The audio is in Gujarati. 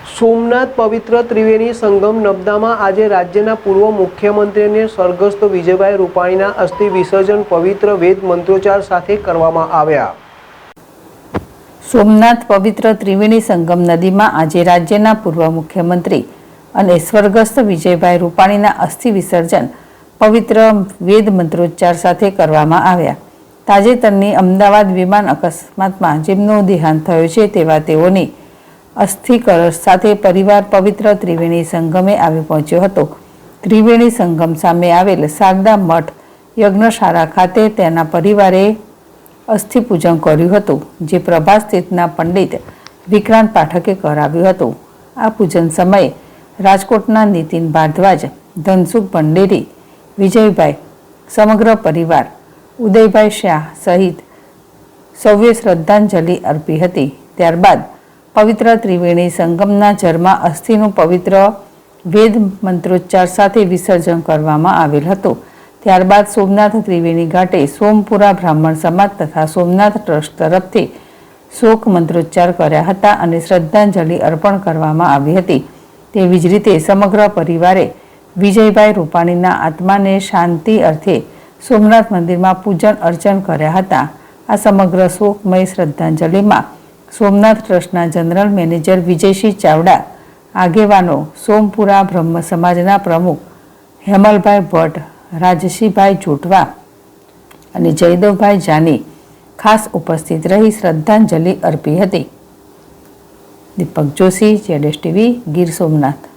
સોમનાથ પવિત્ર ત્રિવેણી સંગમ નર્મદામાં આજે રાજ્યના પૂર્વ મુખ્યમંત્રી સ્વર્ગસ્થ વિજયભાઈ રૂપાણીના અસ્થિ વિસર્જન પવિત્ર વેદ મંત્રોચ્ચાર સાથે કરવામાં આવ્યા। સોમનાથ પવિત્ર ત્રિવેણી સંગમ નદીમાં આજે રાજ્યના પૂર્વ મુખ્યમંત્રી અને સ્વર્ગસ્થ વિજયભાઈ રૂપાણીના અસ્થિ વિસર્જન પવિત્ર વેદ મંત્રોચ્ચાર સાથે કરવામાં આવ્યા। તાજેતરની અમદાવાદ વિમાન અકસ્માતમાં જેમનું દેહાંત થયું છે તેવા તેઓની અસ્થિ કળશ સાથે પરિવાર પવિત્ર ત્રિવેણી સંગમે આવી પહોંચ્યો હતો। ત્રિવેણી સંગમ સામે આવેલ શારદા મઠ યજ્ઞશાળા ખાતે તેના પરિવારે અસ્થિ પૂજન કર્યું હતું, જે પ્રભાસ તીર્થના પંડિત વિક્રાંત પાઠકે કરાવ્યું હતું। આ પૂજન સમયે રાજકોટના નીતિન ભારદ્વાજ, ધનસુખ ભંડેરી, વિજયભાઈ, સમગ્ર પરિવાર, ઉદયભાઈ શાહ સહિત સૌએ શ્રદ્ધાંજલિ અર્પી હતી। ત્યારબાદ પવિત્ર ત્રિવેણી સંગમના જળમાં અસ્થિનું પવિત્ર વેદ મંત્રોચ્ચાર સાથે વિસર્જન કરવામાં આવેલ હતું। ત્યારબાદ સોમનાથ ત્રિવેણી ઘાટે સોમપુરા બ્રાહ્મણ સમાજ તથા સોમનાથ ટ્રસ્ટ તરફથી શોક મંત્રોચ્ચાર કર્યા હતા અને શ્રદ્ધાંજલિ અર્પણ કરવામાં આવી હતી। તેવી જ રીતે સમગ્ર પરિવારે વિજયભાઈ રૂપાણીના આત્માને શાંતિ અર્થે સોમનાથ મંદિરમાં પૂજન અર્ચન કર્યા હતા। આ સમગ્ર શોકમય શ્રદ્ધાંજલિમાં સોમનાથ ટ્રસ્ટના જનરલ મેનેજર વિજયસિંહ ચાવડા, આગેવાનો સોમપુરા બ્રહ્મ સમાજના પ્રમુખ હેમલભાઈ ભટ્ટ, રાજસિંહભાઈ જોટવા અને જયદેવભાઈ જાની ખાસ ઉપસ્થિત રહી શ્રદ્ધાંજલિ અર્પી હતી। દીપક જોશી, જેડેશ ટીવી, ગીર સોમનાથ।